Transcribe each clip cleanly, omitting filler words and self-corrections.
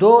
2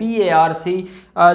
PARC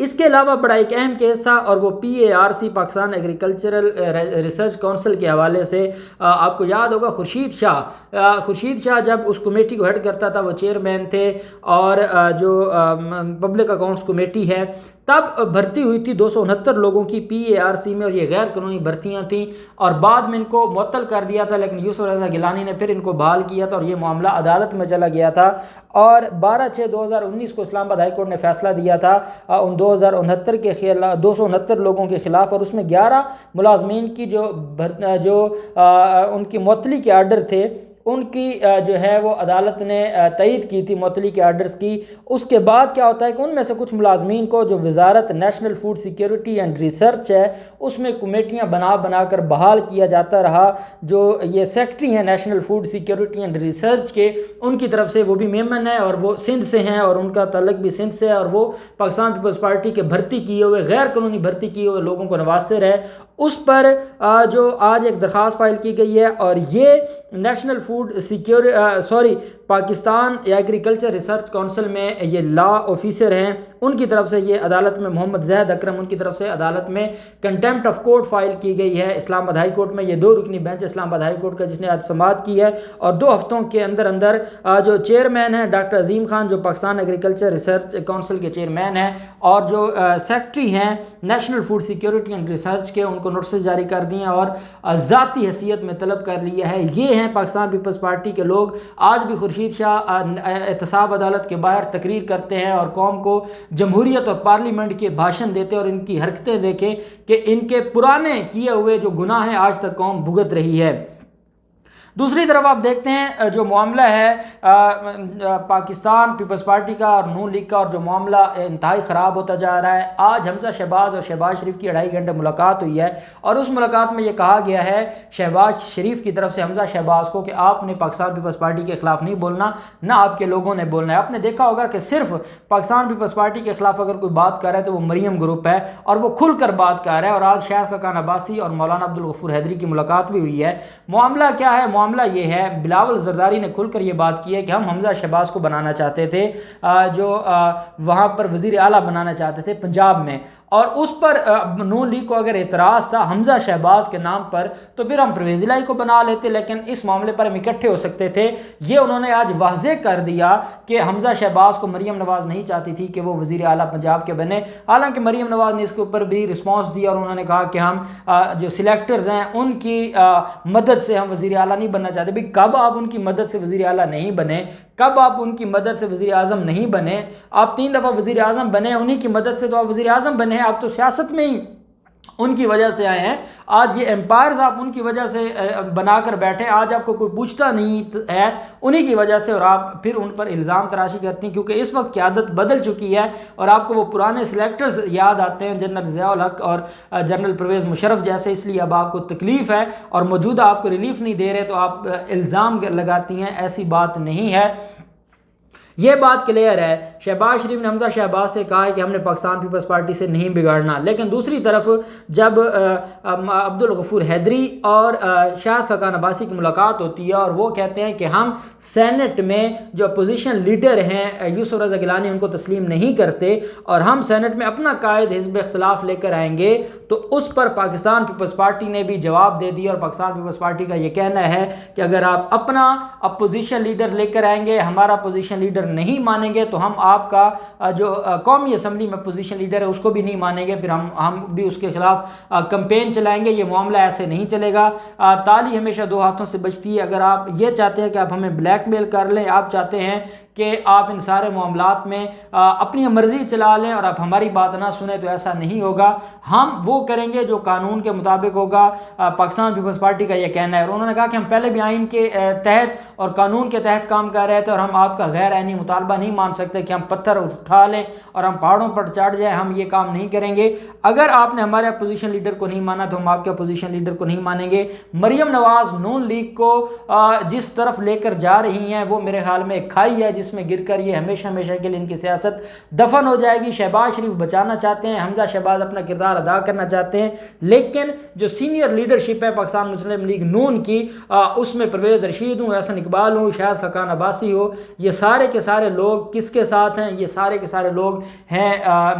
اس کے علاوہ بڑا ایک اہم کیس تھا اور وہ PARC Pakistan agricultural research council کے حوالے سے آپ کو یاد ہوگا خورشید شاہ جب اس کمیٹی کو ہیڈ کرتا تھا وہ چیئرمین تھے اور جو پبلک اکاؤنٹس کمیٹی ہے تب بھرتی ہوئی تھی 269 لوگوں کی PARC میں اور یہ غیر قانونی بھرتیاں تھیں اور بعد میں ان کو معطل کر دیا تھا لیکن یوسف رضا گیلانی نے پھر ان کو بحال کیا تھا اور یہ معاملہ عدالت میں چلا گیا تھا اور 12/6/2019 کو اسلام آباد ہائی کورٹ نے فیصلہ دیا تھا ان 269 لوگوں کے خلاف اور اس میں 11 ملازمین کی جو ان کی معطلی کے آرڈر تھے ان کی جو ہے وہ عدالت نے تائید کی تھی معطلی کے آرڈرز کی۔ اس کے بعد کیا ہوتا ہے کہ ان میں سے کچھ ملازمین کو جو وزارت national food security and research ہے اس میں کمیٹیاں بنا کر بحال کیا جاتا رہا۔ جو یہ سیکٹری ہیں national food security and research کے ان کی طرف سے وہ بھی میمن ہے اور وہ سندھ سے ہیں اور ان کا تعلق بھی سندھ سے ہے اور وہ پاکستان پیپلز پارٹی کے بھرتی کیے ہوئے غیر قانونی بھرتی کیے ہوئے لوگوں کو نوازتے رہے۔ اس پر جو آج ایک درخواست فائل کی گئی ہے اور یہ national Pakistan agriculture research council میں یہ لا آفیسر ہیں ان کی طرف سے یہ عدالت میں محمد زہد اکرم ان کی طرف سے عدالت میں کنٹیمپٹ آف کورٹ فائل کی گئی ہے اسلام آباد ہائی کورٹ میں۔ یہ 2 رکنی بینچ اسلام آباد ہائی کورٹ کا جس نے آج سماعت کی ہے اور 2 ہفتوں کے اندر جو چیئرمین ہیں ڈاکٹر عظیم خان جو پاکستان ایگریکلچر ریسرچ کونسل کے چیئرمین ہیں اور جو سیکٹری ہیں national food security and research کے ان کو نوٹسز جاری کر دیے ہیں اور ذاتی حیثیت میں طلب کر لیا ہے۔ یہ ہیں پاکستان پیپلز پارٹی کے لوگ آج بھی خورشید شاہ احتساب عدالت کے باہر تقریر کرتے ہیں اور قوم کو جمہوریت اور پارلیمنٹ کے بھاشن دیتے ہیں اور ان کی حرکتیں دیکھیں کہ ان کے پرانے کیے ہوئے جو گناہ ہیں آج تک قوم بھگت رہی ہے۔ دوسری طرف آپ دیکھتے ہیں جو معاملہ ہے پاکستان پیپلز پارٹی کا اور نون لیگ کا اور جو معاملہ انتہائی خراب ہوتا جا رہا ہے۔ آج حمزہ شہباز اور شہباز شریف کی 2.5 گھنٹے ملاقات ہوئی ہے اور اس ملاقات میں یہ کہا گیا ہے شہباز شریف کی طرف سے حمزہ شہباز کو کہ آپ نے پاکستان پیپلز پارٹی کے خلاف نہیں بولنا نہ آپ کے لوگوں نے بولنا ہے۔ آپ نے دیکھا ہوگا کہ صرف پاکستان پیپلز پارٹی کے خلاف اگر کوئی بات کر رہا ہے تو وہ مریم گروپ ہے اور وہ کھل کر بات کر رہا ہے اور آج شاہد خاقان عباسی اور مولانا عبدالغفور حیدری کی ملاقات بھی ہوئی ہے۔ معاملہ کیا ہے؟ معاملہ یہ ہے بلاول زرداری نے کھل کر یہ بات کی ہے کہ ہم حمزہ شہباز کو بنانا چاہتے تھے جو وہاں پر وزیر اعلیٰ بنانا چاہتے تھے پنجاب میں اور اس پر نون لیگ کو اگر اعتراض تھا حمزہ شہباز کے نام پر تو پھر ہم پرویز الہی کو بنا لیتے لیکن اس معاملے پر ہم اکٹھے ہو سکتے تھے۔ یہ انہوں نے آج واضح کر دیا کہ حمزہ شہباز کو مریم نواز نہیں چاہتی تھی کہ وہ وزیر اعلیٰ پنجاب کے بنے، حالانکہ مریم نواز نے اس کے اوپر بھی رسپانس دیا اور انہوں نے کہا کہ ہم جو سلیکٹرز ہیں ان کی مدد سے ہم وزیر اعلیٰ نہیں بننا چاہتے۔ بھئی کب آپ ان کی مدد سے وزیر اعلیٰ نہیں بنے؟ کب آپ ان کی مدد سے وزیر اعظم نہیں بنے؟ آپ 3 دفعہ وزیر اعظم بنے، انہی کی مدد سے تو آپ وزیر اعظم بنے ہیں۔ آپ تو سیاست میں ہی ان کی وجہ سے آئے ہیں۔ آج یہ امپائرز آپ ان کی وجہ سے بنا کر بیٹھے، آج آپ کو کوئی پوچھتا نہیں ہے انہی کی وجہ سے اور آپ پھر ان پر الزام تراشی کرتی ہیں کیونکہ اس وقت قیادت بدل چکی ہے اور آپ کو وہ پرانے سلیکٹرز یاد آتے ہیں جنرل ضیاء الحق اور جنرل پرویز مشرف جیسے، اس لیے اب آپ کو تکلیف ہے اور موجودہ آپ کو ریلیف نہیں دے رہے تو آپ الزام لگاتی ہیں، ایسی بات نہیں ہے۔ یہ بات کلیئر ہے۔ شہباز شریف نے حمزہ شہباز سے کہا ہے کہ ہم نے پاکستان پیپلز پارٹی سے نہیں بگاڑنا، لیکن دوسری طرف جب عبدالغفور حیدری اور شاہد خاقان عباسی کی ملاقات ہوتی ہے اور وہ کہتے ہیں کہ ہم سینٹ میں جو اپوزیشن لیڈر ہیں یوسف رضا گیلانی ان کو تسلیم نہیں کرتے اور ہم سینٹ میں اپنا قائد حزب اختلاف لے کر آئیں گے، تو اس پر پاکستان پیپلز پارٹی نے بھی جواب دے دیا اور پاکستان پیپلز پارٹی کا یہ کہنا ہے کہ اگر آپ اپنا اپوزیشن لیڈر لے کر آئیں گے، ہمارا اپوزیشن لیڈر نہیں مانیں گے تو ہم آپ کا جو قومی اسمبلی میں پوزیشن لیڈر ہے اس کو بھی نہیں مانیں گے، پھر ہم بھی اس کے خلاف کمپین چلائیں گے۔ یہ معاملہ ایسے نہیں چلے گا۔ تالی ہمیشہ 2 ہاتھوں سے بجتی ہے۔ اگر آپ یہ چاہتے ہیں کہ آپ ہمیں بلیک میل کر لیں، آپ چاہتے ہیں کہ آپ ان سارے معاملات میں اپنی مرضی چلا لیں اور آپ ہماری بات نہ سنیں تو ایسا نہیں ہوگا۔ ہم وہ کریں گے جو قانون کے مطابق ہوگا۔ پاکستان پیپلز پارٹی کا یہ کہنا ہے اور انہوں نے کہا کہ ہم پہلے بھی آئین کے تحت اور قانون کے تحت کام کر رہے تھے اور ہم آپ کا غیر آئینی مطالبہ نہیں مان سکتے کہ ہم پتھر اٹھا لیں اور ہم پہاڑوں پر چڑھ جائیں، ہم یہ کام نہیں کریں گے۔ اگر آپ نے ہمارے اپوزیشن لیڈر کو نہیں مانا تو ہم آپ کے اپوزیشن لیڈر کو نہیں مانیں گے۔ مریم نواز نون لیگ کو جس طرف لے کر جا رہی ہیں وہ میرے خیال میں ایک کھائی ہے جس میں گر کر یہ ہمیشہ ہمیشہ کے لیے ان کی سیاست دفن ہو جائے گی۔ شہباز شریف بچانا چاہتے ہیں، حمزہ شہباز اپنا کردار ادا کرنا چاہتے ہیں، لیکن جو سینئر لیڈرشپ ہے پاکستان مسلم لیگ نون کی، اس میں پرویز رشید ہوں، احسن اقبال ہوں، شاہد خاقان عباسی ہو، یہ سارے کے سارے لوگ کس کے ساتھ ہیں؟ یہ سارے کے سارے لوگ ہیں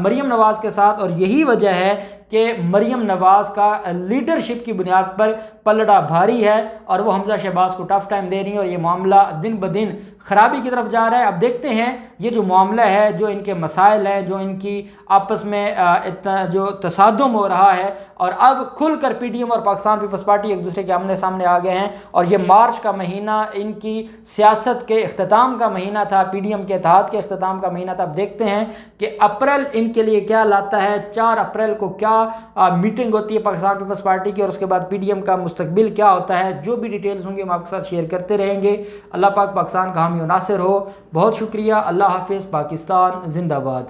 مریم نواز کے ساتھ، اور یہی وجہ ہے کہ مریم نواز کا لیڈرشپ کی بنیاد پر پلڑا بھاری ہے اور وہ حمزہ شہباز کو ٹف ٹائم دے رہی ہیں، اور یہ معاملہ دن بدن خرابی کی طرف جا رہا ہے۔ اب دیکھتے ہیں یہ جو معاملہ ہے، جو ان کے مسائل ہیں، جو ان کی آپس میں جو تصادم ہو رہا ہے، اور اب کھل کر پی ڈی ایم اور پاکستان پیپلز پارٹی ایک دوسرے کے آمنے سامنے آ گئے ہیں، اور یہ مارچ کا مہینہ ان کی سیاست کے اختتام کا مہینہ تھا، پی ڈی ایم کے اتحاد کے اختتام کا مہینہ تھا۔ اب دیکھتے ہیں کہ اپریل ان کے لیے کیا لاتا ہے، 4 اپریل کو کیا میٹنگ ہوتی ہے پاکستان پیپلز پارٹی کی، اور اس کے بعد پی ڈی ایم کا مستقبل کیا ہوتا ہے۔ جو بھی ڈیٹیلز ہوں گے ہم آپ کے ساتھ شیئر کرتے رہیں گے۔ اللہ پاک پاکستان کا حامی و ناصر ہو۔ بہت شکریہ۔ اللہ حافظ۔ پاکستان زندہ باد۔